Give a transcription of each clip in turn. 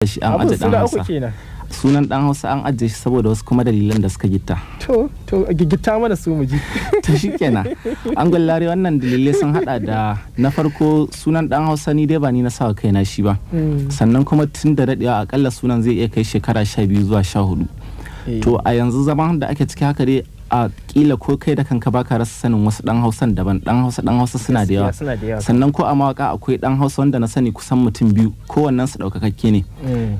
shi an aje dan Hausa. Sunan dan Hausa an aje shi saboda wasu kuma dalilan da suka gitta. To gitta mana su mu ji. To shikenan. An gullare wannan dalilai sun hada da na farko sunan dan Hausa ni dai ba ni na sawa kaina shi ba. Sannan kuma tun da dadewa akalla sunan zai iya kai shekara 12 zuwa 14. To a yanzu zaman da ake ciki haka dai a kila ko kai da kanka baka rasa sanin wasu dan Hausan daban. Dan Hausa suna da yawa. Sannan ko a mawaka akwai dan Hausa wanda na sani kusan mutum biyu, kowannen su daukakakke ne.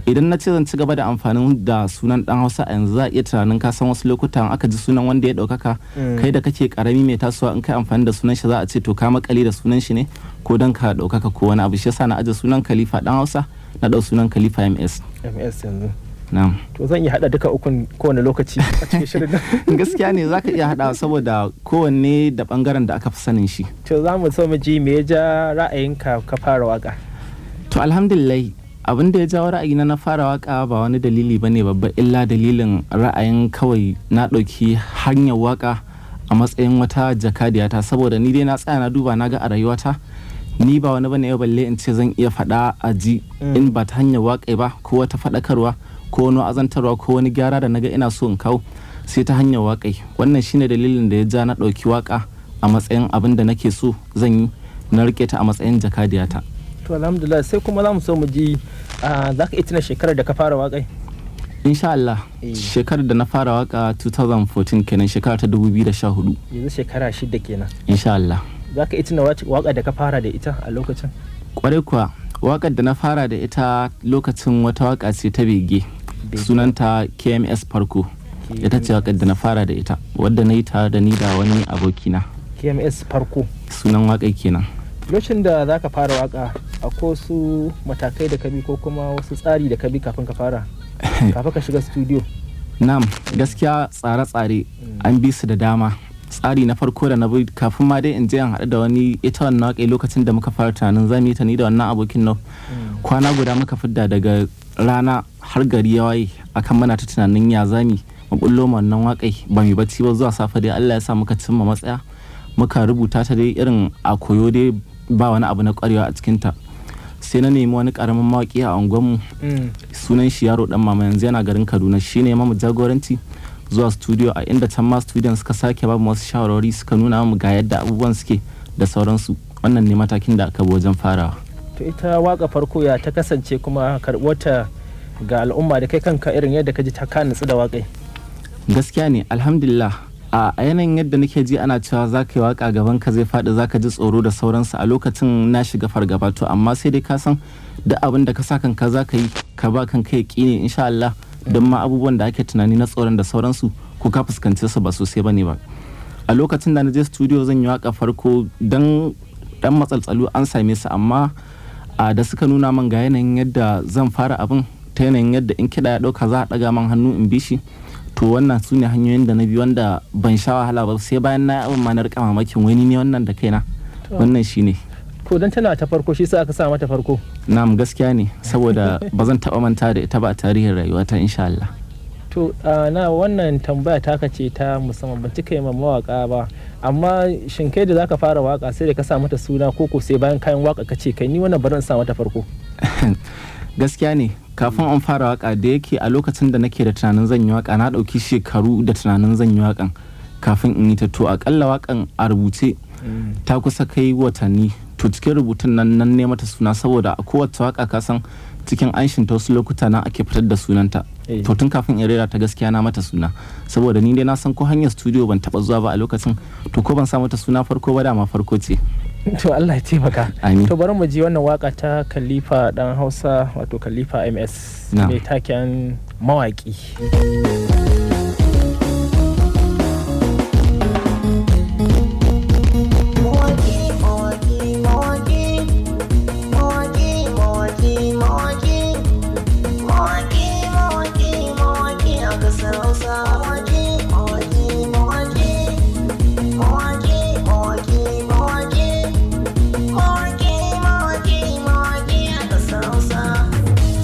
Idan na ce zan ci gaba da amfani da sunan dan Hausa a yanzu za a iya tunanin ka san wasu lokutan aka ji sunan wanda ya daukaka kai da kake karami mai tasowa in kai amfani da sunan shi za a ce to ka makale da sunan shi ne ko dan ka daukaka ko wani abu. Shi yasa na aje sunan Kalifa dan Hausa na dau sunan Kalifa MS yanzu. Na'am. To zan iya hada duka ukun kowane lokaci a cikin shirin nan. Gaskiya ne zaka iya hada saboda kowanne da bangaren da aka fi sanin shi. To za mu so mu ji me ya ja ra'ayinka ka fara waka? To alhamdulillah abin da ya jawo ra'ayina na fara waka ba wani dalili bane babba illa dalilin ra'ayin kawai na dauki hanyar waka a matsayin wata jakadiyata saboda ni dai na tsaya na duba na ga a rayuwata ni ba wani bane yau balle in ce zan iya fada a ji in ba ta hanyar waka ba ko wata fadakarwa ko wani azantarwa ko wani gyara da naga ina so in kawo sai ta hanyar waƙai. Wannan shine dalilin da ya ja na ɗauki waƙa a matsayin abin da nake so zan yi na rike ta a matsayin jakadiyata. To alhamdulillah sai kuma za mu so mu ji za ka iya tuna shekarar da ka fara waƙai? Insha Allah shekarar da na fara waƙa 2014 kenan, shekara ta 2014. Yanzu shekara 6 kenan. Insha Allah. Za ka iya tuna waƙa da ka fara da ita a lokacin? Kwarai kuwa waƙar da na fara da ita lokacin wata waƙa ce ta bege. Sunanta KMS Farko. Ita ce waƙar da na fara da ita wadda na yi tare da ni da wani abokina. KMS Farko sunan waƙai kenan. Lokacin da za ka fara waƙa akwai wasu matakai da ka bi ko kuma wasu tsari da ka bi kafin ka fara kafin ka shiga studio? Na'am, gaskiya tsare-tsare an bi su da dama. Tsari na farko da na bi kafin ma dai in je an haɗu da wani ita wannan waƙai lokacin da muka fara tunanin zamu yi ta ni da wannan abokin nan kwana guda muka fidda daga rana har gari ya waye akan muna ta tunanin ya zami mu bullo wannan waƙai ba mu bacci ba zuwa safe dai Allah ya sa muka cimma matsaya muka rubuta ta dai irin a koyo dai ba wani abu na ƙwarewa a cikin ta. Sai na nemi wani karamin mawaƙi a unguwarmu sunan shi Yaro dan mama yanzu yana garin Kaduna, shine mamu jagoranci zuwa studio a inda can ma studio suka sake ba mu wasu shawarwari suka nuna mu ga yadda abubuwan suke da sauransu. Wannan ne matakin da aka bi wajen farawa. To ita waka farko ya ta kasance kuma karɓota ga al'umma da kai kanka irin yadda ka ji ta ka nutsu da waƙai? Gaskiya ne alhamdulillah a yanayin yadda nake ji ana cewa za ka yi waka gaban ka zai faɗi za ka ji tsoro da sauransu a lokacin na shiga fargaba to amma sai dai ka san da abin da ka sa kanka za ka yi ka ba kanka ya ƙi ne insha Allah don ma abubuwan da ake tunani na tsoron da sauransu ko ka fuskanci su ba sosai bane ba. A lokacin da na je studio zan yi waka farko dan matsaltsalu an same su amma da suka nuna man ga yanayin yadda zan fara abin ta yanayin yadda in kiɗa ya ɗauka za a ɗaga man hannu in bi shi to wannan su ne hanyoyin da na bi wanda ban sha wahala ba sai bayan na yi abin ma na rika mamakin wani ne wannan da kaina wannan shi ne. To don tana ta farko shi sa aka sa mata farko? Na'am gaskiya ne saboda ba zan taɓa manta da ita ba a tarihin rayuwata insha Allah. To na wannan tambaya ta ce ta musamman ban cika yi mawaka ba amma shin kai da zaka fara waka sai da ka sa mata suna koko sai bayan kayan waka ka ce kai ni wannan bari in sa mata farko? Gaskiya ne kafin an fara waka da yake a lokacin da nake da tunanin zan yi waka na dauki shekaru da tunanin zan yi wakan kafin in yi ta to akalla wakan a rubuce ta kusa kai watanni to cikin rubutun nan ne mata suna saboda a kowace waka ka san cikin anshin ta wasu lokuta na ake fitar da sunanta to tun kafin in rera ta gaskiya na mata suna saboda ni dai na san ko hanyar studio ban taba zuwa ba a lokacin to ko ban sa mata suna farko ba dama farko ce. To Allah ya taimaka. To bari mu ji wannan waka ta Kalifa dan Hausa wato Kalifa MS mai taken mawaki.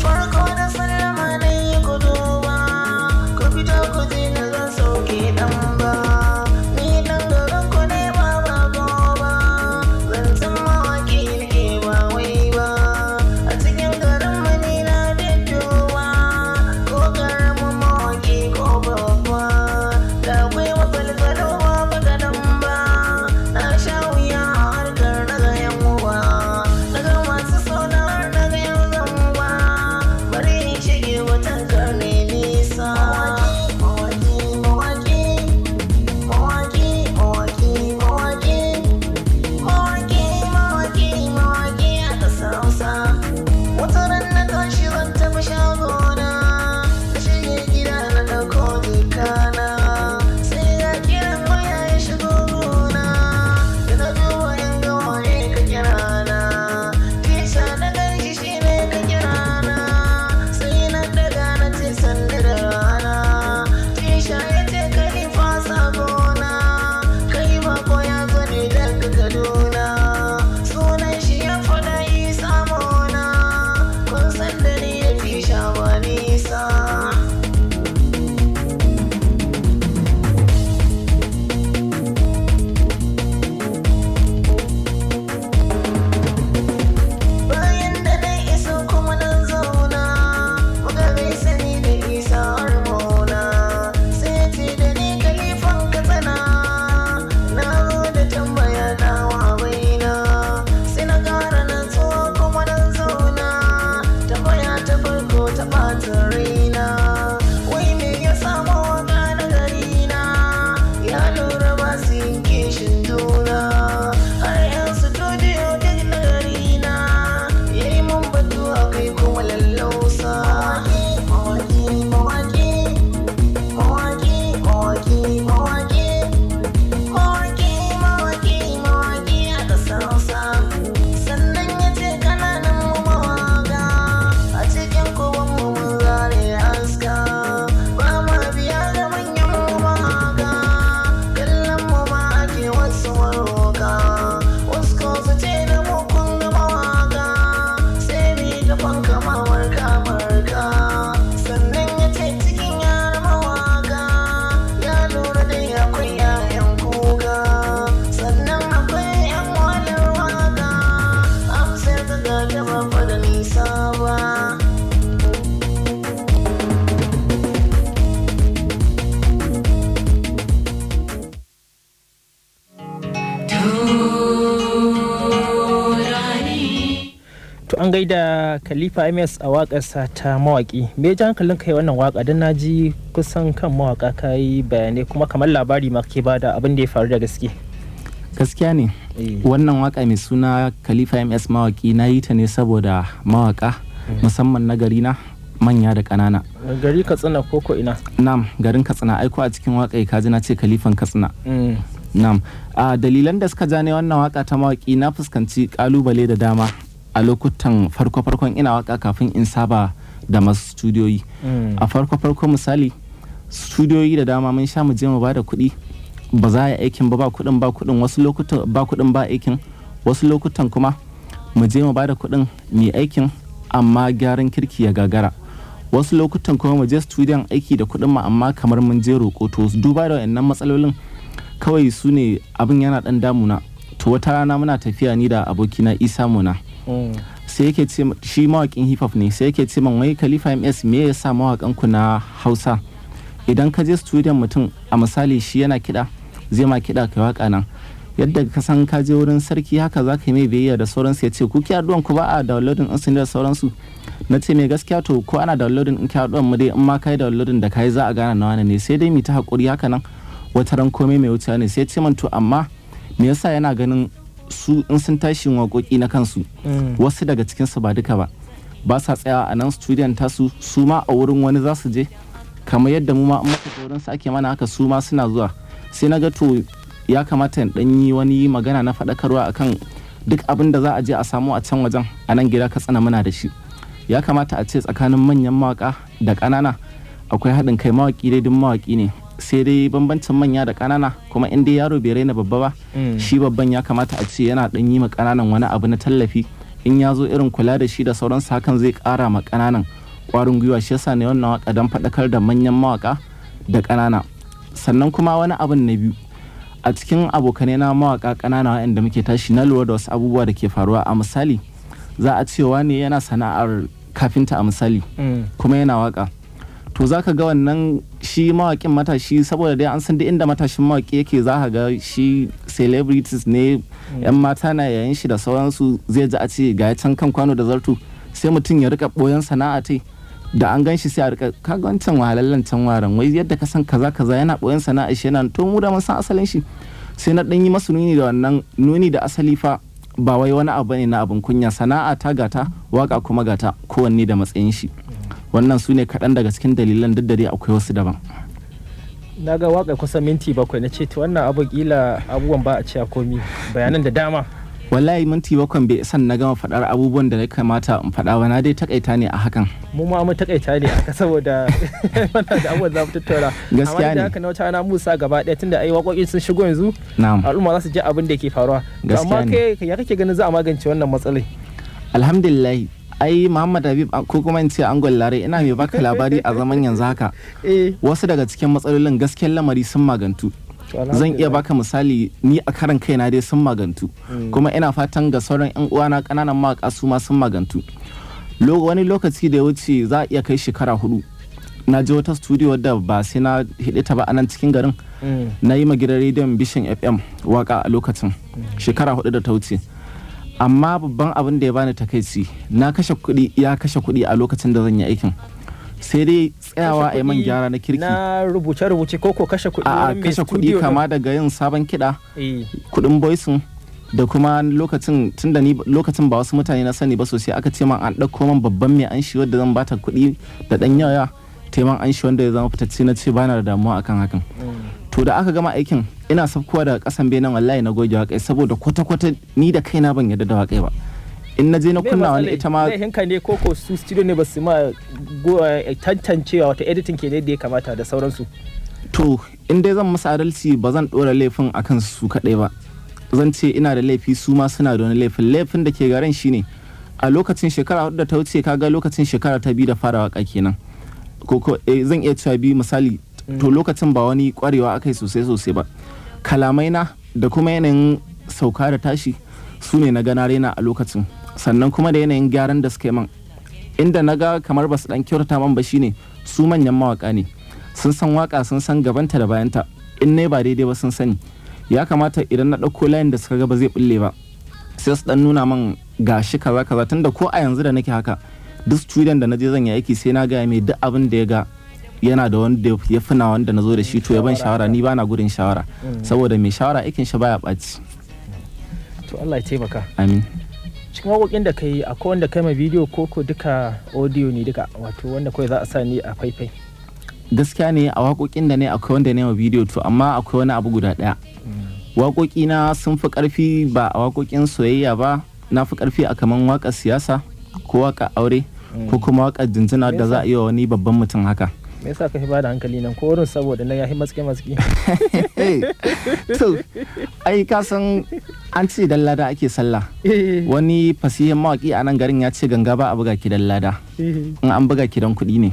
Farko da sallama ne ku duba, ku fito gaida Kalifa MS a waƙarsa ta mawaki. Me ya ji hankalin kai wannan waka dan naji kusan kan mawaka kai bayanai kuma kamar labari ma ke bada abin da ya faru da gaske. Gaskiya ne. Wannan waka mai suna Kalifa MS mawaki na yi ta ne saboda mawaka musamman na gari na manya da ƙanana. Gari Katsina ko ina? Na'am, garin Katsina. Aiko a cikin waka ka ji na ce Kalifan Katsina. Na'am. Dalilan da suka ja ne wannan waka ta mawaki na fuskanci kalubale da dama a lokutan farko-farkon ina waka kafin in saba da masu studiyoyi. A farko misali studiyoyi da dama mun sha mu je mu bada kuɗi ba za a yi aikin ba kuɗin wasu lokutan ba kuɗin ba aikin, wasu lokutan kuma mu je mu bada kuɗin mai aikin amma gyaran kirki ya gagara, wasu lokutan kuma mu je studiyon aiki da kuɗin mu amma kamar mun je roƙo. To duba da wayannan matsalolin kawai su ne abin yana ɗan damuna. To wata rana muna tafiya ni da abokina Isa Muna sai yake ce shi mawakin hip hop ne, sai yake ce man wai Kalifa MS me yasa mawakan ku na Hausa idan ka je studio mutum a misali shi yana kiɗa zai ma kiɗa kai waka nan yadda ka san ka je wurin sarki haka za ka yi mai biyayya da sauransu. Ya ce ku ki addu'an ku ba a downloading din sun da sauransu. Na ce mai gaskiya to ko ana downloading in ki addu'an mu dai in ma kai downloading da kai za a gane na wani ne, sai dai mu ta hakuri haka nan wata ran komai mai wuce ne. Sai ce man to amma me yasa yana ganin su in sun tashi waƙoƙi na kansu wasu daga cikinsu ba duka ba sa tsayawa a nan studiyon tasu, su ma a wurin wani za su je kamar yadda mu ma in muka wurin su ake mana haka su ma suna zuwa. Sai na ga to ya kamata in dan yi wani magana na faɗakarwa akan duk abin da za a je a samu a can wajen a nan gida Katsina muna da shi. Ya kamata a ce tsakanin manyan mawaka da ƙanana akwai haɗin kai. Mawaki dai duk mawaki ne, sai dai bambancin manya da ƙanana kuma in dai yaro bai raina babba ba shi babban ya kamata a ce yana dan yi ma ƙananan wani abu na tallafi in ya zo irin kula da shi da sauransu, hakan zai ƙara ma ƙananan ƙwarin gwiwa. Shi yasa ne wannan waka don faɗakar da manyan mawaka da ƙanana. Sannan kuma wani abin na biyu a cikin abokanai na mawaka ƙanana waɗanda muke tashi na lura da wasu abubuwa da ke faruwa. A misali za a cewa ne yana sana'ar kafinta a misali kuma yana waka. To za ka ga wannan shi mawakin matashi saboda dai an san duk inda matashin mawaki yake za ka ga shi celebrities ne, yan mata na yayin shi da sauransu, zai ji a ce ga can kan kwano da zartu, sai mutum ya rika boyan sana'a tai da an gan shi sai a rika kaga wancan wahalallen can waran wai yadda ka san kaza yana boyan sana'a shi yana to mu da mun san asalin shi. Sai na dan yi masu nuni da wannan nuni da asali fa ba wai wani abu ne na abin kunya, sana'a ta gata waka kuma gata kowanne da matsayin shi. Wannan su ne kaɗan daga cikin dalilan, duk da dai akwai wasu daban. Na ga waƙa kusan minti 7 na ce to wannan abu kila abubuwan ba a ce a komi bayanan da dama. Wallahi minti 7 bai san na gama faɗar abubuwan da ya kamata in faɗa ba, na dai takaita ne a hakan. Mu ma mun takaita ne aka saboda wannan da abubuwan za mu tattauna. Gaskiya ne. Amma da haka na wata ana Musa gaba ɗaya tunda ai waƙoƙi sun shigo yanzu. Na'am. Al'umma za su ji abin da ke faruwa. Amma kai ya kake ganin za a magance wannan matsalai? Alhamdulillah. Ai Muhammad Habib ko kuma in ce Angon Lare ina mai baka labari a zaman yanzu haka wasu daga cikin matsalolin gaskiyar lamari sun magantu. Zan iya baka misali ni a karan kaina dai sun magantu kuma ina fatan ga sauran yan uwana kananan mawaka su ma sun magantu. Wani lokaci da ya wuce za a iya kai shekara 4 na je wata studio wadda ba sai na hidita ba a nan cikin garin na yi ma gidan rediyon Vision FM waka a lokacin shekara 4 da ta wuce. Amma babban abin da ya bani takaici na kashe kuɗi a lokacin da zan yi aikin, sai dai tsayawa a yi man gyara na kirki na rubuce ko kashe kuɗi a kashe kuɗi kama daga yin sabon kiɗa kuɗin voicing da kuma lokacin tunda ni lokacin ba wasu mutane na sani ba sosai aka ce man an ɗauko man babban mai an shi wadda zan bata kuɗi da ɗan yawa taiman an shi wanda ya zama fitacce na ce bana da damuwa akan hakan. To da aka gama aikin ina sabkowa daga kasan benin wallahi na goge waƙai saboda kwata-kwata ni da kaina ban yadda da waƙai ba. In na je na kunna wani ita ma hinka ne koko su studio ne ba su ma tantancewa wata editing ke da ya kamata da sauransu. To in dai zan masa adalci ba zan ɗora laifin akan su kaɗai ba, zan ce ina da laifi su ma suna da wani laifin da ke garan shine a lokacin shekara 4 da ta wuce kaga lokacin shekara ta 2 da fara waƙa kenan ko zan iya cewa 2 misali. To lokacin ba wani kwarewa aka yi sosai ba, kalamai na da kuma yanayin sauka da tashi su ne na gana raina a lokacin, sannan kuma da yanayin gyaran da suka yi man inda na ga kamar ba su dan kyauta man ba shine su manyan mawaka ne, sun san waka sun san gabanta da bayanta, in ne ba daidai ba sun sani. Ya kamata idan na ɗauko layin da suka ga ba zai bulle ba sai su dan nuna min gashi kaza kaza tunda ko a yanzu da nake haka duk student da naje zan yi aiki sai na ga mai duk abin da ya ga yana da wanda ya fina wanda na zo da shi to ya ban shawara ni bana gudun shawara saboda mai shawara aikin shi baya ɓaci. To Allah ya taimaka. Amin. Cikin waƙoƙin da kai akwai wanda kai ma bidiyo ko duka audio ne duka wato wanda kawai za a sa ni a faifai? Gaskiya ne a waƙoƙin da ne akwai wanda ne ma bidiyo to amma akwai wani abu guda ɗaya. Waƙoƙi na sun fi ƙarfi ba a waƙoƙin soyayya ba, na fi ƙarfi a kaman waƙar siyasa ko waƙar aure ko kuma waƙar jinjina da za a yi wa wani babban mutum haka. Me yasa ka fi bada hankali nan ko wurin saboda nan ya fi maske to ai ka san an ce dan lada ake sallah. Wani fasihin mawaki a nan garin ya ce ganga ba a buga ki dan lada in an buga ki dan kuɗi ne.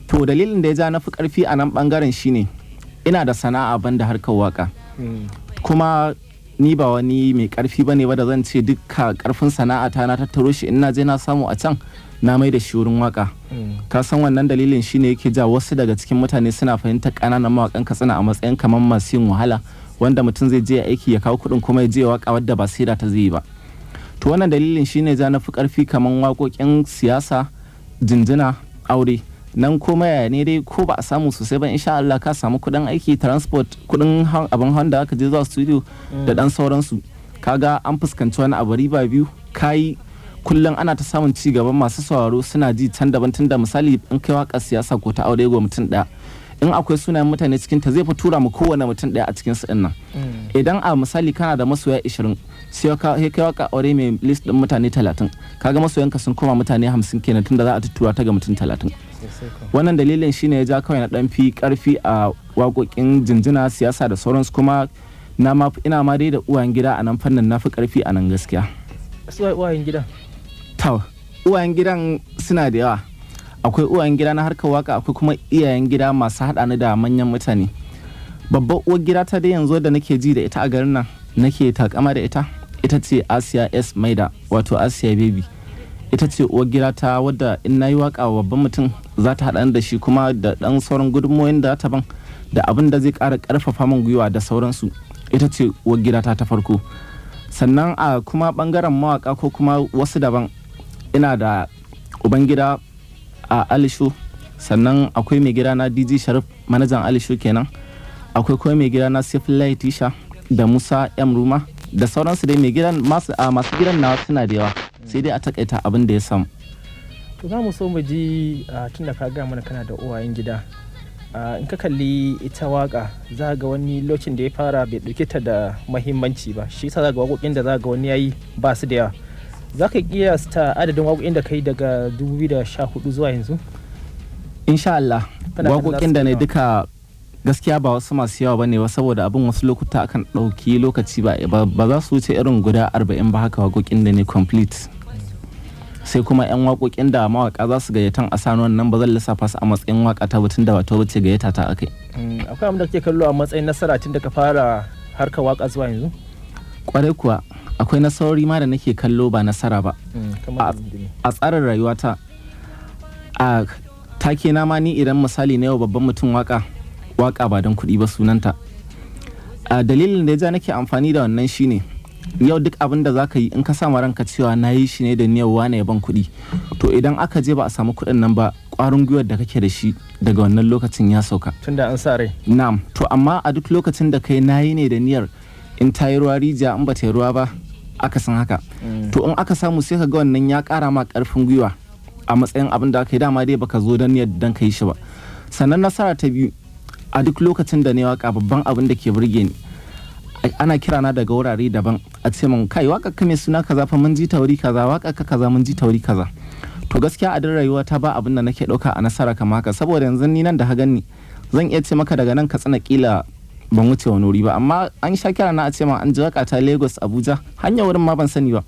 To dalilin da ya ja na fi ƙarfi a nan ɓangaren shine ina da sana'a banda harkar waka kuma ni ba wani mai ƙarfi bane ba da zan ce dukka ƙarfin sana'ata na tattaro shi in na je na samu a can na mai da shi wurin waka. Ka san wannan dalilin shine yake ja wasu daga cikin mutane suna fahimtar ƙananan mawakan Katsina a matsayin kamar masu yin wahala wanda mutum zai je aiki ya kawo kuɗin kuma ya je waka wadda ba sai da ta zai yi ba. To wannan dalilin shine ja na fi ƙarfi kamar waƙoƙin siyasa, jinjina, aure. Nan kuma yaya ne dai ko ba a samu sosai ba insha Allah ka samu kuɗin aiki, transport, kuɗin abin Honda aka je zuwa studio da ɗan sauransu. Kaga an fuskanci wani abu riba biyu kai kullum ana ta samun ci gaban masu sauraro suna ji can daban tun da misali in kai waka siyasa ko ta aure ga mutum ɗaya in akwai sunayen mutane cikin ta zai fi tura mu kowane mutum ɗaya a cikin su nan. Idan a misali kana da masoya 20 sai kai waka aure mai list din mutane 30 kaga masoyanka sun koma mutane 50 kenan tunda za a tuttura ta ga mutum 30. Wannan dalilin shine ya ja kawai na dan fi karfi a waƙoƙin jinjina siyasa da sauransu kuma ina ma dai da uwayen gida a nan fannin na fi karfi a nan gaskiya. Su uwayen gida? Uwayen gidan suna da yawa. Akwai uwayen gida na harkar waka akwai kuma iyayen gida masu haɗa ni da manyan mutane. Babbar uwar gida ta dai yanzu da nake ji da ita a garin nan nake takama da ita ce Asiya S Maida wato Asiya Baby. Ita ce uwar gida ta wadda in nayi waka wa babban mutum za ta haɗa ni da shi kuma da ɗan sauran gudunmoyin da ta ban da abin da zai ƙara ƙarfafa min gwiwa da sauransu. Ita ce uwar gida ta farko. Sannan a kuma ɓangaren mawaka ko kuma wasu daban ina da ubangida a Alisho, sannan akwai mai gida na DJ Sharif manajan Alisho kenan, akwai kuma mai gida na Sifilai Tisha da Musa M Ruma da sauransu dai mai gidan masu gidan na suna da yawa sai dai a takaita abin da ya samu. To za mu so mu ji tun da ka ga mana kana da uwayen gida in ka kalli ita waka za ga wani lokacin da ya fara bai dauke ta da mahimmanci ba shi yasa za ga waƙoƙin da za ga wani yayi ba su da yawa. Za ka kiyasta adadin waƙoƙin da ka yi daga 2014 zuwa yanzu? Insha Allah waƙoƙin da ne duka gaskiya ba wasu masu yawa bane ba saboda abin wasu lokuta akan ɗauki lokaci ba za su wuce irin guda 40 ba haka waƙoƙin da ne complete. Sai kuma 'yan waƙoƙin da mawaƙa za su gayyatan a sanuwan nan ba zan lissafa su a matsayin waƙa ta batun da wato wuce gayyata ta akai. Akwai abin da kake kallo a matsayin nasara tun da ka fara harkar waƙa zuwa yanzu? Kwarai kuwa akwai nasarori ma da nake kallo ba nasara ba a tsarin rayuwata. A take na ma ni idan misali na yau babban mutum waka ba don kuɗi ba sunanta. A dalilin da ya ja nake amfani da wannan shine yau duk abin da za ka yi in ka sama ranka cewa na yi shi ne da niyyar wane ya ban kuɗi to idan aka je ba a samu kuɗin nan ba ƙwarin gwiwar da kake da shi daga wannan lokacin ya sauka. Tunda an sa rai. Na'am, to amma a duk lokacin da kai na yi ne da niyyar in ta yi ruwa rijiya in ba ta yi ruwa ba aka san haka to in aka samu sai ka ga wannan ya kara ma karfin gwiwa a matsayin abin da aka yi dama dai baka zo don niyyar dan ka yi shi ba. Sannan nasara ta biyu a duk lokacin da ne waka babban abin da ke burge ni ana kira na daga wurare daban a ce min kai waka ka mai suna kaza fa mun ji tauri kaza waka ka kaza mun ji tauri kaza. To gaskiya a duk rayuwa ta ba abin da nake dauka a nasara kamar haka saboda yanzu ni nan da ha ganni zan iya ce maka daga nan Katsina kila ban wuce wani wuri ba amma an sha kira na a ce ma an ji waka ta Lagos Abuja hanya wurin ma ban sani ba.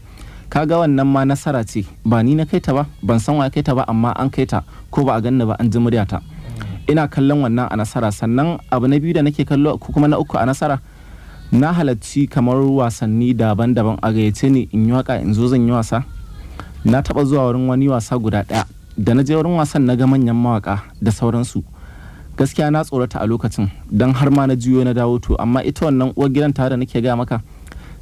Kaga wannan ma nasara ce ba ni na kai ta ba ban san wa kai ta ba amma an kai ta ko ba a ganni ba an ji muryata. Ina kallon wannan a nasara. Sannan abu na biyu da nake kallo ko kuma na uku a nasara na halarci kamar wasanni daban-daban a gayyace ni in yi waka in zo zan yi wasa. Na taba zuwa wurin wani wasa guda ɗaya da na je wurin wasan na ga manyan mawaka da sauransu. Gaskiya na tsorata a lokacin don har ma na juyo na dawo to amma ita wannan uwar gidan ta da nake ga maka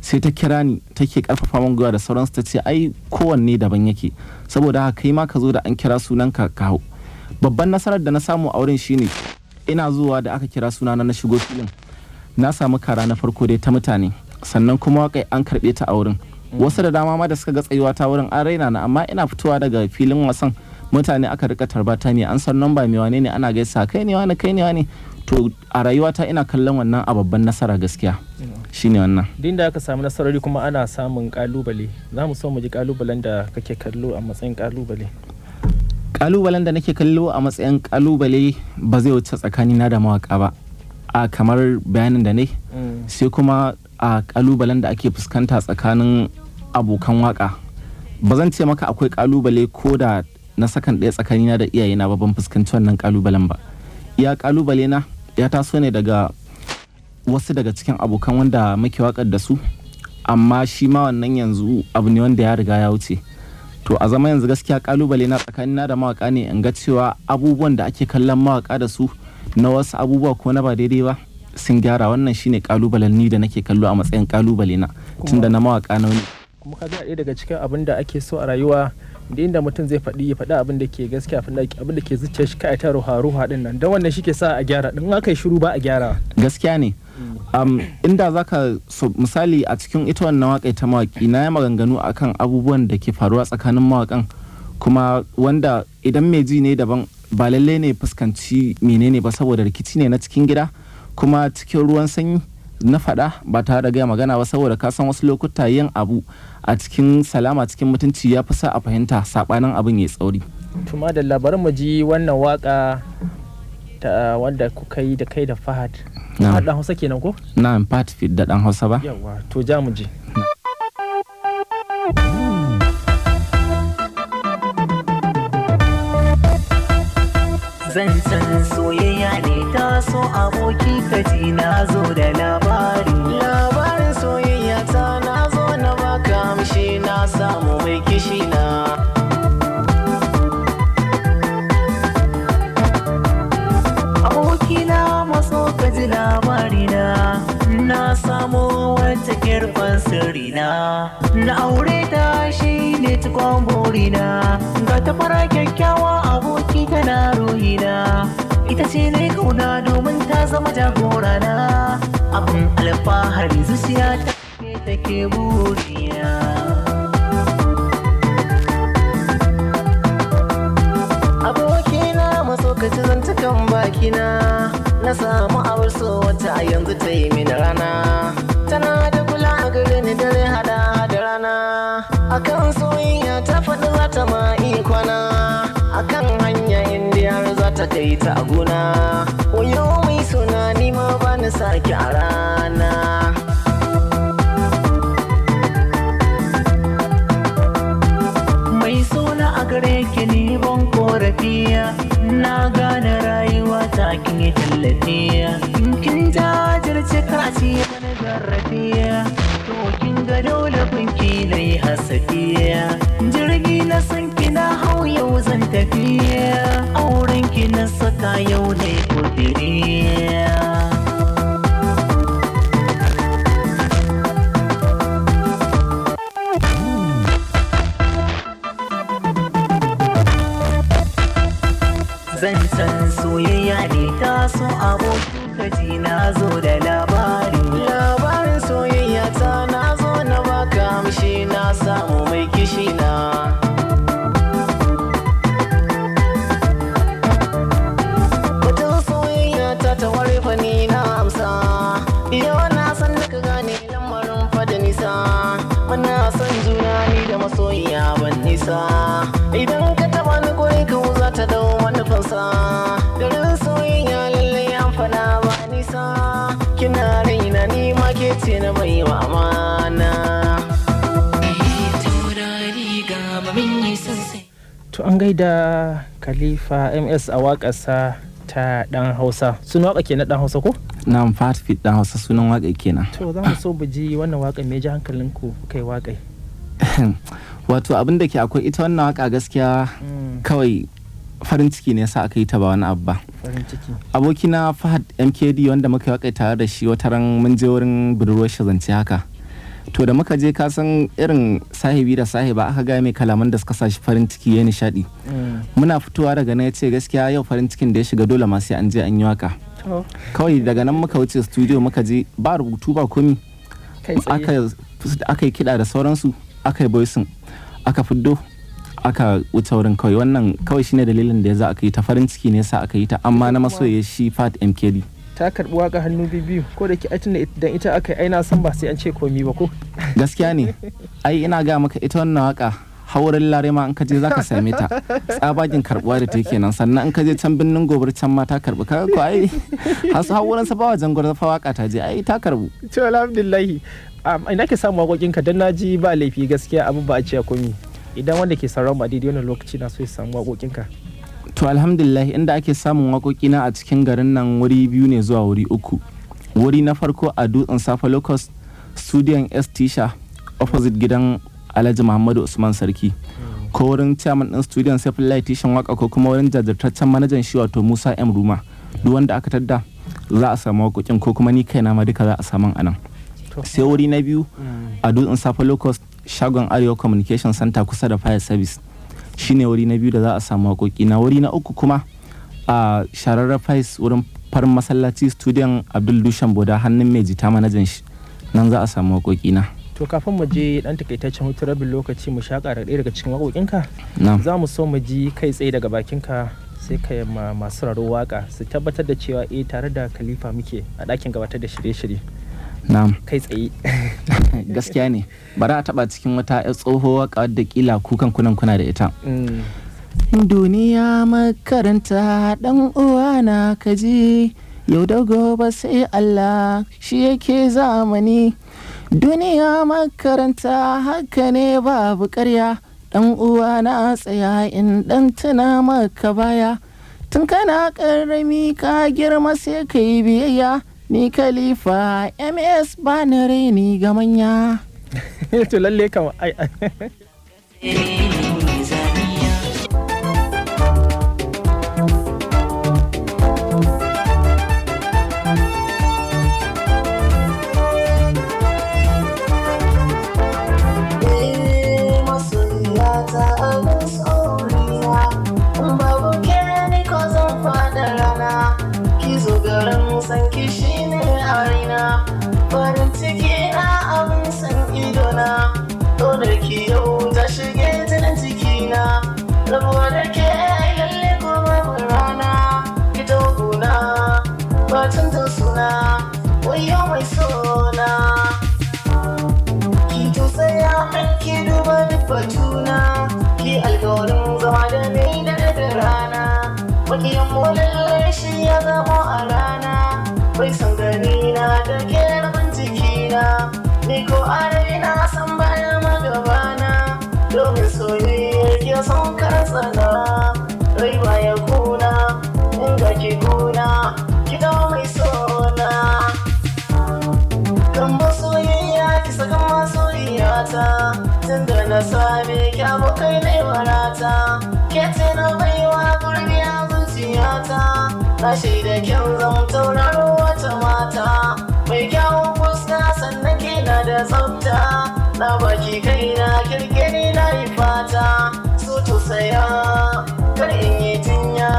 sai ta kira ni take karfafa min gwiwa da sauransu ta ce ai kowanne daban yake, saboda haka kai ma ka zo da an kira sunanka ka hau. Babban nasarar da na samu a wurin shine ina zuwa da aka kira sunana na shigo filin na samu kara na farko dai ta mutane, sannan kuma waƙai an karɓe ta a wurin. Wasu da dama ma da suka ga tsayuwa ta wurin an raina na, amma ina fitowa daga filin wasan mutane aka rika tarbata ne, an san namba mai wane ne, ana gaisa kai ne wani kai ne wani. To a rayuwata ina kallon wannan a babban nasara gaskiya shine wannan. Din da aka samu nasarori kuma ana samun kalubale, za mu so mu ji kalubalen da kake kallo a matsayin kalubale. Kalubalen da nake kallo a matsayin kalubale ba zai wuce tsakanina da mawaka ba, a kamar bayanin da ne, sai kuma a kalubalen da ake fuskanta tsakanin abokan waka. Ba zan ce maka akwai kalubale ko da na sakan ɗaya tsakanina da iyayena ba, ban fuskanci wannan kalubalen ba. Iya kalubale na ya taso ne daga wasu daga cikin abokan wanda muke wakar da su, amma shi ma wannan yanzu abu ne wanda ya riga ya wuce. To a zama yanzu gaskiya kalubale na tsakanina da mawaka ne in ga cewa abubuwan da ake kallon mawaka da su na wasu abubuwa ko na ba daidai ba sun gyara. Wannan shine kalubalen ni da nake kallo a matsayin kalubale na tunda na mawaka na wani. Kuma ka ga ɗaya daga cikin abin da ake so a rayuwa, da inda mutum zai faɗi ya faɗi abin da ke gaskiya, abin da ke zuciya shi, kai ta ruha din nan, dan wannan shi ke sa a gyara din, aka yi shiru ba a gyara. Gaskiya ne. Inda zaka so misali a cikin ita wannan waƙai ta mawaki na yi maganganu akan abubuwan da ke faruwa tsakanin mawakan, kuma wanda idan mai ji ne daban ba lallai ne fuskanci menene ba, saboda rikici ne na cikin gida kuma cikin ruwan sanyi na faɗa ba tare da gaya magana ba, saboda ka san wasu lokuta yin abu a cikin salama cikin mutunci ya fi sa a fahimta sabanin abin ya tsauri. Tuma da labarin mu ji wannan waka ta wanda kuka yi da kai da Fahad. Fahad dan Hausa kenan ko? Na'am, Fahad fit da dan Hausa ba. Yawa, to ja mu ji. Zancen soyayya ne taso aboki kaji na zo da labarin soyayya ta na zo na baka amshi na samu mai kishi na. Aboki na maso kaji labari na samu wata kirfan sirri na aure ta shi ne tukon burina, ga ta fara kyakkyawa aboki tana ruhina, ita ce ne kauna domin ta zama jagorana, abin alfahari zuciya ta ke take buriya. Abokina maso ka ci zantukan bakina, na samu abar so wata a yanzu ta yi mini rana, tana da kula a gare ni dare hada da rana, akan soyayya ta faɗi za ta ma kwana, akan hanya indiya za ta kai ta a gona, wayo mai suna ni ma ba ni sake a rana. Mai suna a gare ki ni ban korafiya, na gane rayuwa ta kin yi tallafiya, kin jajirce kaci mana zarrafiya, to kin ga dole kunki na yi hasafiya, jirgi na san kina hau yau zan tafiya, auren ki na saka yau ne kudiriya. Zancen soyayya ne taso abokin kaji na zo da labarin soyayya ta na zo na baka amshi na samu mai kishi na. Batun soyayya ta ware fani na amsa, yau na san da ka gane lamarin fada nisa, muna son juna ni da masoyiya ban nisa, idan ka taba ni guri ka za ta dau manufansa, garin soyayya lallai an fada ba nisa, kina raina ni ma ke ce na mai wa amana. To an gaida Kalifa MS a waƙarsa ta ɗan Hausa. Sunan waƙa kenan ɗan Hausa ko? Na'am, Fahad fit dan Hausa sunan waƙa kenan. To za mu so mu ji wannan waƙa me ji hankalinku kai waƙai. Wato abin da ke akwai ita wannan waƙa gaskiya kawai farin ciki ne yasa aka yi ta ba wani abu ba. Farin ciki. Abokina Fahad MKD wanda muka waƙa tare da shi wata ran mun je wurin budurwar shi zance haka. to da muka je ka san irin sahibi da sahiba aka ga mai kalaman da suka sashi farin ciki ya nishadi muna fitowa daga nan ya ce gaskiya yau farin cikin da ya shiga dole ma sai an je an yi waka kawai daga nan muka wuce studio muka je ba rubutu ba komi aka yi kiɗa da sauransu aka yi voicing aka fiddo aka wuce wurin kawai wannan kawai shine dalilin da ya za aka yi ta farin ciki ne sa aka yi ta amma na masoyi shi Fat MKD ta karbi waka hannu biyu ko da ke aitin da ita aka yi aina san ba sai an ce komi ba ko gaskiya ne ai ina ga maka ita wannan waka haurin lare ma in ka je zaka same ta tsabagin karbuwa da take nan sannan in ka je can binnin gobar can ma ta karbu kaga ko ai hasu haurin sa ba wajen gwarza fa waka ta je ai ta karbu to alhamdulillah ina ke samu wakokin ka dan naji ba laifi gaskiya abu ba a ce komi idan wanda ke sauraron ba daidai wannan lokaci na so ya samu wakokin ka to alhamdulillah inda ake samun wakokina a cikin garin nan wuri 2 ne zuwa wuri 3 wuri na farko a dutsen safa locust studio S Tisha opposite gidan Alhaji Muhammadu Usman Sarki ko wurin chairman din studio Safilai Tishan waka ko kuma wurin jajirtaccen manajan shi wato Musa M Ruma duk wanda aka tadda za a samu wakokin ko kuma ni kaina ma duka za a samu anan sai wuri na biyu a dutsen safa locust shagon Arewa Communication Center kusa da Fire Service shine wuri na biyu da za a samu waƙoƙi na wuri na uku kuma a shararren fais wurin farin masallaci studiyon Abdul Dushan Boda hannun mai jita manajan shi nan za a samu waƙoƙi na to kafin mu je dan takaitaccen hutu rabin lokaci mu shaka da ɗaya daga cikin waƙoƙinka za mu so mu ji kai tsaye daga bakinka sai ka yi masu raro waka su tabbatar da cewa tare da Kalifa muke a ɗakin gabatar da shirye-shirye na'am kai tsaye gaskiya ne bari a taba cikin wata tsohuwa waka wadda kila kukan kuna da ita duniya makaranta dan uwa na kaji yau da gobe sai Allah shi yake zamani duniya makaranta haka ne babu ƙarya dan uwa na tsaya in dan tuna maka baya tun kana ƙarami ka girma sai ka yi biyayya ni Kalifa MS ba na raini ga manya to lalle kama ai farin ciki na abin san idona to da ki yau ta shige jinin cikina rabuwa da ke lalle kuma rana ki guna batun da suna wayo mai sona ki tusaya min ki duba duk batuna ki alkawarin zama da ni da rana makiyan mu lalle shi ya zama a rana bai san gani na da ke rabin jikina ni ko arena san baya magabana domin soyayya ke son karsana rai baya kuna in ga ki kuna ki dawo mai sona kan ba soyayya ki saka masoyiya ta tun da na same ki abokai ne warata ke ce na baiwa gurbiya zuciyata na shaida kyan zan tauraro wata mata mai kyawun fuska sannan kina da tsafta na baki kaina kirkiri na yi fata so to saya kar in yi jinya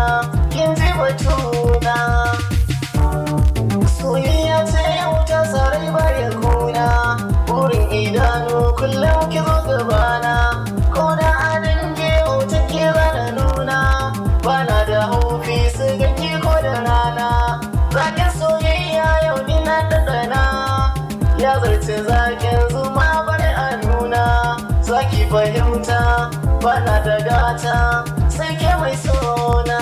kin ji batuna soyayya ce wuta sarai baya kuna burin idanu kullum ki zo gabana ko da adin gewo take zana nuna bana da haufi su ganki ko da rana zakin soyayya yau ni na ɗanɗana ya zarce zakin zuma bari a nuna zaki fahimta bana da gata sai ke mai sona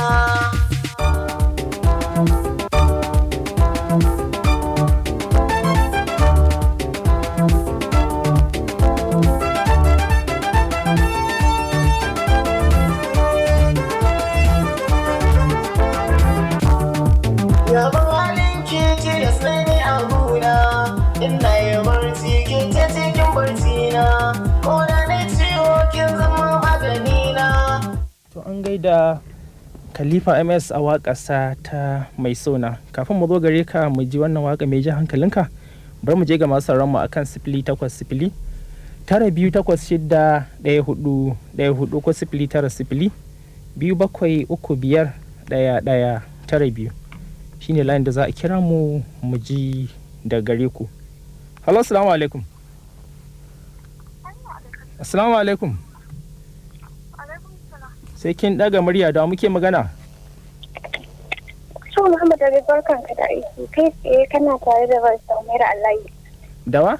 da Kalifa MS a waƙarsa ta mai sona kafin mu zo gare ka mu ji wannan waƙa mai ji hankalinka bari mu je ga masu sauran mu akan 0800 92861414 ko 0900 27351192 shine line da za a kira mu ji da gare ku. Hello, assalamu alaikum. Assalamu alaikum. Sai kin daga murya da muke magana. So Muhammad da barkan ka da aiki. Kai tsaye kana tare da barista Umaira Allahi. Dawa?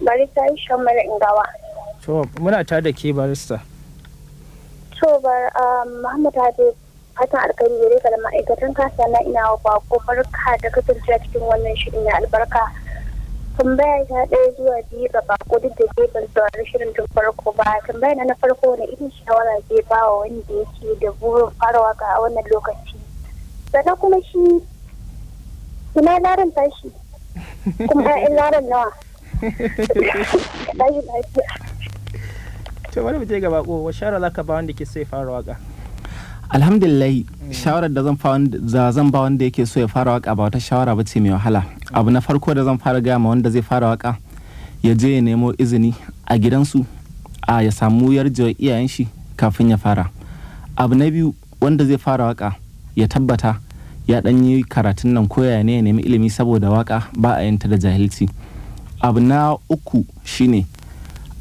Barista Aisha Mara Ingawa. To muna tare da ke barista. So Muhammad Hadi fatan alkhairi gare ka da ma'aikatan kasa na ina wa bako barka da kasancewa cikin wannan shirin na albarka. Tambaya ta ɗaya zuwa biyu ga bako duk da ke ban saurari shirin tun farko ba. Tambaya na farko wani irin shawara zai ba wa wanda yake da burin fara waka a wannan lokaci. Sannan kuma shi ina larin tashi kuma ƴaƴan larin nawa. Tashi lafiya. To wani mu je ga bako wa shawara zaka ba wanda ke so ya fara waka. Alhamdulillah, shawarar da zan ba wanda yake so ya fara waka ba wata shawara ba ce mai wahala. Abu na farko da zan fara gaya ma wanda zai fara waka ya je ya nemo izini a gidansu ya samu yarjewar iyayen shi kafin ya fara. Abu na biyu wanda zai fara waka ya tabbata ya dan yi karatun nan koya ne ya nemi ilimi saboda waka ba a yanta da jahilci. Abu na uku shine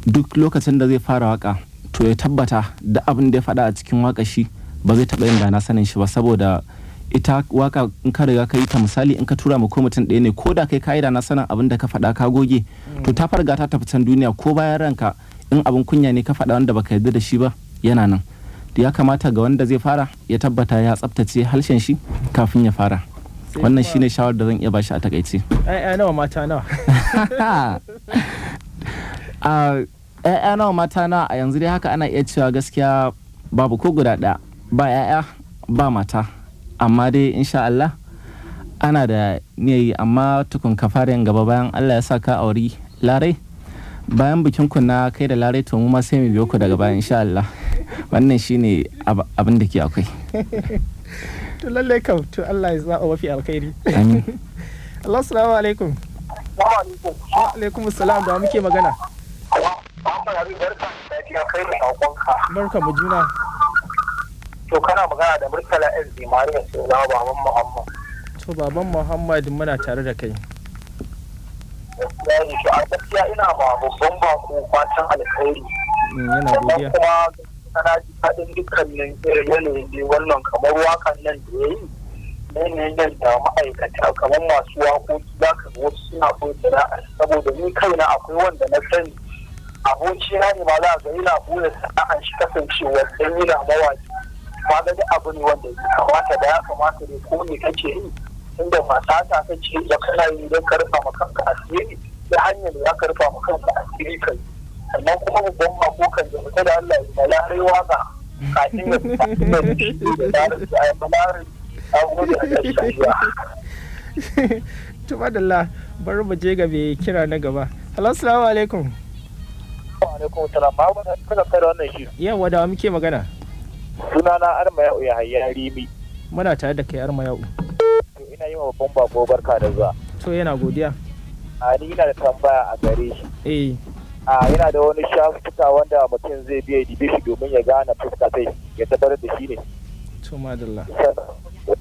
duk lokacin da zai fara waka to ya tabbata da abin da ya faɗa a cikin waka shi ba zai taɓa yin da na sanin shi ba, saboda ita waka in ka riga ka yi ta misali in ka tura ma ko mutum ɗaya ne ko da kai ka yi da na sanin abin da ka faɗa ka goge to ta farga ta tafi can duniya ko bayan ranka in abin kunya ne ka faɗa wanda baka yarda da shi ba yana nan. Ya kamata ga wanda zai fara ya tabbata ya tsaftace harshen shi kafin ya fara. Wannan shine shawar da zan iya bashi a takaice. Nawa mata nawa? Nawa mata nawa a yanzu dai haka ana iya cewa gaskiya babu ko guda ɗaya. Ba 'ya'ya ba mata, amma dai insha Allah ana da niyayi, amma tukun ka fara yin gaba bayan Allah ya sa ka auri Larai, bayan bikin ku na kai da Larai to mu ma sai mu biyo ku daga baya insha Allah. Wannan shine abin da ke akwai. To lalle kam to Allah ya zaɓa mafi alkhairi. Amin. Allah, assalamu alaikum. Wa alaikum assalam, da muke magana. Barka mu juna. To kana magana da Murtala S. Zimariya sai na baban Muhammad. To baban Muhammad muna tare da kai. Yayi to a gaskiya ina ma babban bako fatan alkhairi. Yana godiya. Kuma kana ji fadin dukkanin yanayin da wannan kamar wakan nan da yayi. Yanayin da ma'aikata kamar masu wakoki za ka wasu suna koyar saboda ni kaina akwai wanda na sani abokina ne ma za ga yana buɗe sana'an shi kasancewar dan yana mawaki. Ba ga abu ne wanda ya kamata da ya kamata ne ko ne kake yi inda fasata ta ce da kana yi don ka rufa maka asiri ta hanyar da za ka rufa maka asiri kai. Sannan kuma babban mako kan da mutu da Allah ya malare waka kafin ya fita da malare a gudu a ƙarshen. To madalla bari mu je ga mai kira na gaba. Hello, assalamu alaikum. Wa alaikum salam. Ba mu da kai da wannan shi. Yawa da muke magana. Sunana Armayau ya hayya Rimi. Muna tare da kai Armayau. To ina yi wa babban bako barka da zuwa. To yana godiya. Ni ina da tambaya a gare shi. Yana da wani shafuka wanda mutum zai biya dibe shi domin ya gane fuska sai ya tabbatar da shi ne. To madalla.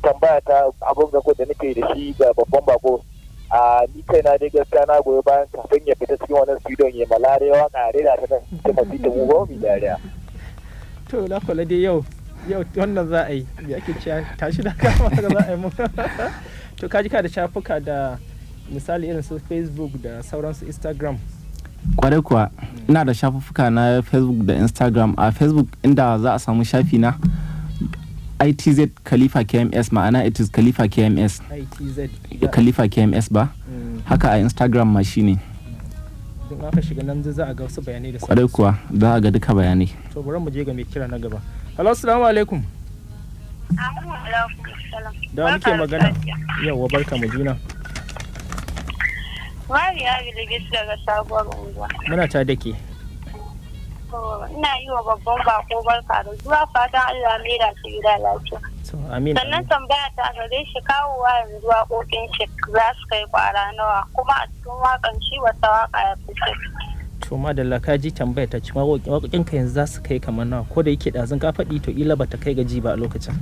Tambaya ta abun gako da nake da shi ga babban bako. Ni kai na dai gaskiya na goyi bayan kafin ya fita cikin wannan studio ya malarewa kare da ta nan ta mafi da mu ba mu dariya. To na kula dai yau wannan za a yi da ake cewa tashi da kama da za a yi mu. To kaji ka da shafuka da misali irin su Facebook da sauransu Instagram. Kwarai kuwa ina da shafuffuka na Facebook da Instagram. A Facebook inda za a samu shafi na ITZ Kalifa KMS, ma'ana it is Kalifa KMS. ITZ Kalifa KMS ba. Haka a Instagram ma shine. Don aka shiga nan za a ga wasu bayanai da kwarai kuwa za a ga duka bayanai. To bari mu je ga mai kira na gaba. Hello, assalamu alaikum. Da muke magana. Yawwa barka mu juna. Mariya Bilgis daga sabuwar unguwa. Muna ta da ke. Ina yi wa babban bako barka da zuwa, fatan Allah mai da su gida lafiya. to amin. Sannan tambaya ta gare shi kawowa yanzu waƙoƙin shi za su kai kwara nawa kuma a cikin waƙan shi wata waƙa ya fi shi. To madalla ka ji tambaya ta ci waƙoƙin ka yanzu za su kai kamar nawa ko da yake ɗazun ka faɗi to ila bata kai gaji ba a lokacin.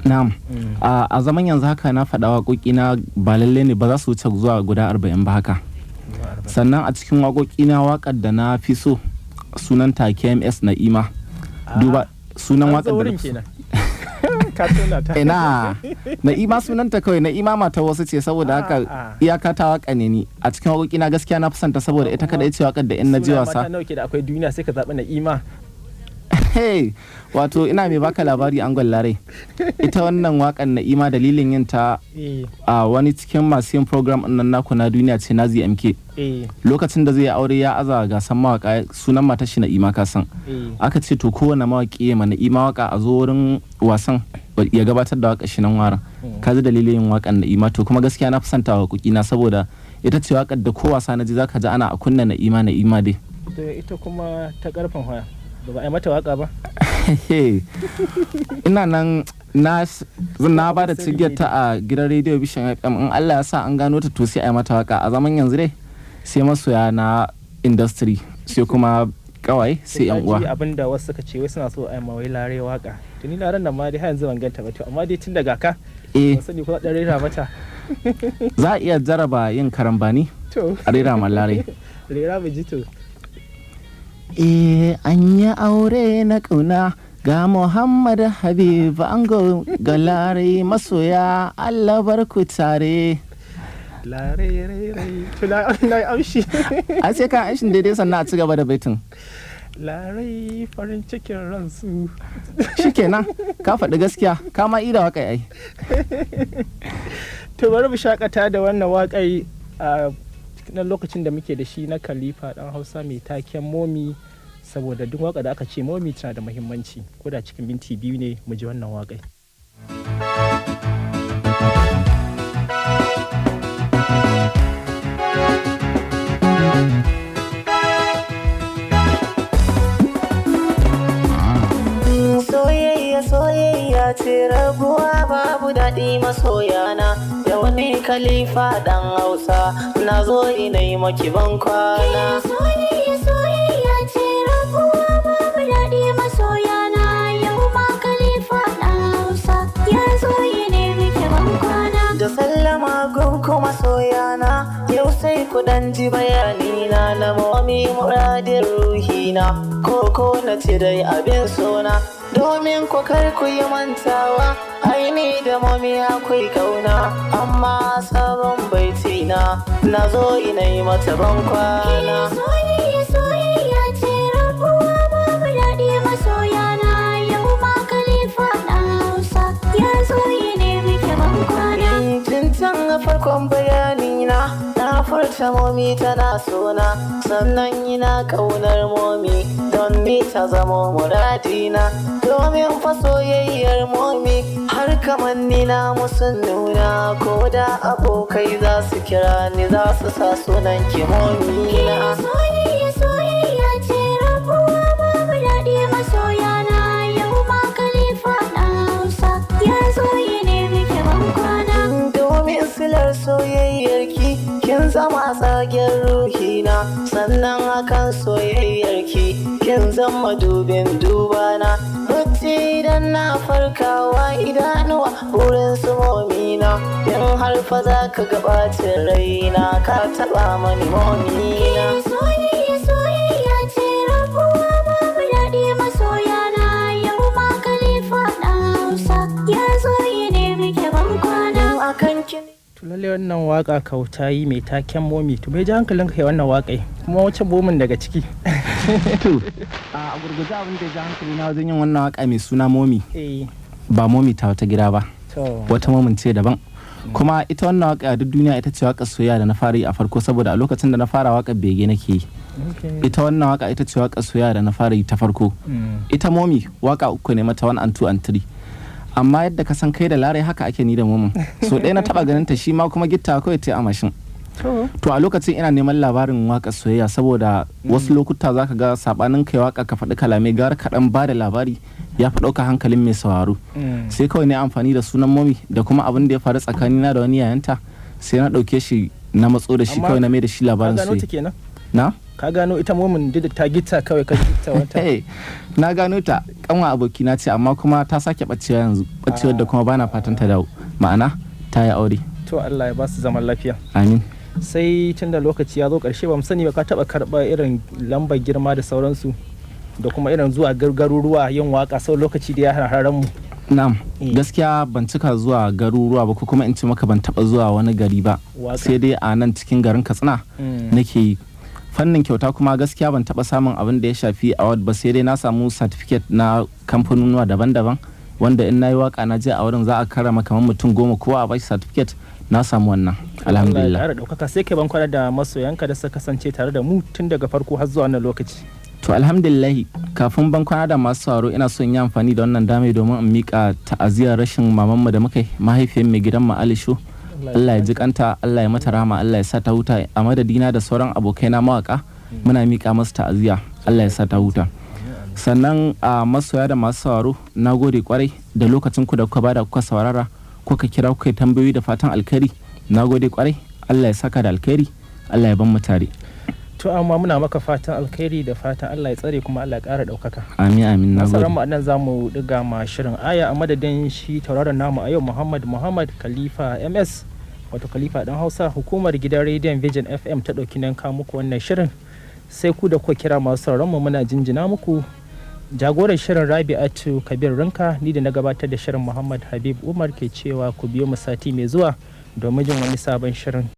Na'am. A zaman yanzu haka na faɗa waƙoƙi na ba lalle ne ba za su wuce zuwa guda 40 ba haka. Sannan a cikin waƙoƙi na waƙar da na fi so sunan ta KMS Na'ima. Duba sunan waƙar da ina Na'ima sunanta kawai. Na'ima mata wasu ce saboda haka iyaka ta waƙa ne ni a cikin waƙoƙi na gaskiya na fi santa saboda ita kada ce waƙar da in na ji wasa. Suna mata nawa ke da akwai duniya sai ka zaɓi Na'ima. Hey, wato ina mai baka labari angon larai. Ita wannan wakan Na'ima dalilin yin ta a wani cikin masu yin program nan naku na duniya ce na ZMK. Lokacin da zai aure ya aza gasan mawaka sunan matar shi Na'ima ka san. Aka ce to kowane mawaki ya ma Na'ima waka a zo wurin wasan ya gabatar da waka shi nan wara. Ka ji dalilin yin wakan Na'ima to kuma gaskiya na fi santa waƙoƙi na saboda ita ce wakar da ko wasa na ji zaka ji ana a kunna Na'ima dai. Ita kuma ta karfin waya. Ba a yi mata waka ba? Ina nan na ba da cigiyar ta a gidan Radio Vision FM in Allah ya sa an gano ta to sai a yi mata waka a zaman yanzu dai sai masoya na industry sai kuma kawai sai yan uwa. Abin da wasu suka ce wai suna so a yi mawai lare waka. Tuni na ran nan ma dai har yanzu ban ganta ba to amma dai tun daga ka ban sani ko dan rera mata. Za a iya jaraba yin karambani a rera mallare. Rera mu ji to. An yi aure na ƙauna ga Muhammad Habib ango ga Lare masoya Allah barku tare. Lare tuna amshi. Ai sai ka amshin daidai sannan a ci gaba da baitin. Lare farin cikin ransu. Shikenan ka faɗi gaskiya ka ma ida waƙai ai. To bari mu shakata da wannan waƙai a na lokacin da muke da shi na kalifa dan Hausa mai taken momi saboda duk waka da aka ce momi tana da muhimmanci ko da cikin minti 2 ne mu ji wannan waƙai. Soyayya ce rabuwa babu daɗi masoyana da wani kalifa ɗan Hausa na zo ina yi maki ban kwana. Soyayya ce rabuwa babu daɗi masoyana yau ma kalifa ɗan Hausa ya zo yi ne miki ban kwana. Da sallama gunku masoyana yau sai ku dan ji bayanina na momi muradin ruhina ko na ce dai abin sona. Domin ku kar ku yi mantawa aini da mami akwai kauna amma sabon baitina na zo ina yi mata ban kwana. Soyayya ce rabuwa babu daɗi masoyana yau ma kalifa ɗan Hausa ya zo yi ne miki ban kwana. Tun a farkon bayanina na furta momi tana sona sannan ina ƙaunar momi don ni ta zama muradina. Domin fa soyayyar momi har kamanni na musu nuna ko da abokai za su kira ni za su sa sunan ki momi na. Soyayya ce rabuwa babu daɗi masoyana yau ma kalifa ɗan Hausa ya zo yi ne miki ban kwana. Domin silar soyayyarki kin zama tsagen ruhina sannan akan soyayyarki kin zama dubin dubana. Bacci idan na farkawa idanuwa wurin su momina in har fa za ka gabatin raina ka taɓa mani momina. Soyayya ce rabuwa babu daɗi masoyana yau ma kalifa ɗan Hausa ya zo yi ne miki ban kwana. Akan kin To lalle wannan waka kauta yi mai taken momi to bai ji hankalin kai wannan wakai kuma wace momin daga ciki. To a gurguje abin da ya ji hankali na wajen yin wannan waka mai suna momi ba momi ta wata gida ba wata momin ce daban kuma ita wannan waka a duk duniya ita ce waka soyayya da na fara yi a farko saboda a lokacin da na fara waka bege nake yi. Ita wannan waka ita ce waka soyayya da na fara yi ta farko. Ita momi waka uku ne mata 1 and 2 and 3 amma yadda ka san kai da larai haka ake ni da momin so ɗaya na taba ganin ta shi ma kuma gitta kawai ta a mashin to a lokacin ina neman labarin waka soyayya saboda wasu lokuta zaka ga sabanin kai waka ka faɗi kalamai gara kaɗan ba da labari ya fi ɗauka hankalin mai sauraro sai kawai ne amfani da sunan momi da kuma abin da ya faru tsakanina da wani yayanta sai na ɗauke shi na matso da shi kawai na mai da shi labarin soyayya. Na? Ka gano ita momin da ta gita kawai ka gita wata. Na gano ta kanwa abokina ce amma kuma ta sake bacewa yanzu bacewar da kuma bana fatan ta dawo ma'ana ta yi aure. To Allah ya ba su zaman lafiya. Amin. Sai tunda lokaci ya zo karshe ba mu sani ba ka taba karba irin lambar girma da sauransu da kuma irin zuwa garuruwa yin waka sau lokaci da ya hararen mu. Na'am, gaskiya ban cika zuwa garuruwa ba ko kuma in ce maka ban taba zuwa wani gari ba sai dai a nan cikin garin Katsina nake yi. Fannin kyauta kuma gaskiya ban taba samun abin da ya shafi award ba sai dai na samu certificate na kamfanonuwa daban-daban wanda in nayi waka na je a wurin za a karama kamar mutum 10 kowa a bashi certificate na samu wannan alhamdulillah. Allah ya daukaka sai kai ban kwana da masoyanka da suka kasance tare da mu tun daga farko har zuwa wannan lokaci. To alhamdulillah kafin ban kwana da masu sauraro ina son yi amfani da wannan dame domin in mika ta'aziyar rashin mamanmu da muka yi mahaifiyar mai gidan mu Alisho. Allah ya ji kanta, Allah ya mata rahama, Allah ya sa ta huta a madadina da sauran abokaina mawaka muna mika masu ta'aziya, Allah ya sa ta huta. Sannan a masoya da masu sauraro na gode kwarai da lokacin ku da kuka bada kuka saurara kuka kira kuka tambayoyi da fatan alkhairi na gode kwarai, Allah ya saka da alkhairi, Allah ya ban mu tare. To amma muna maka fatan alkhairi da fatan Allah ya tsare kuma Allah ya ƙara ɗaukaka. Amin amin na gode. Mu nan zamu diga ma shirin aya a madadin shi tauraron namu a yau Muhammad Kalifa MS wato Kalifa dan Hausa hukumar gidan rediyon Vision FM ta dauki nan ka muku wannan shirin sai ku da kuka kira masu sauraron mu muna jinjina muku. Jagoran shirin Rabi'atu Kabir Rinka ni da na gabatar da shirin Muhammad Habib Umar ke cewa ku biyo mu sati mai zuwa domin jin wani sabon shirin.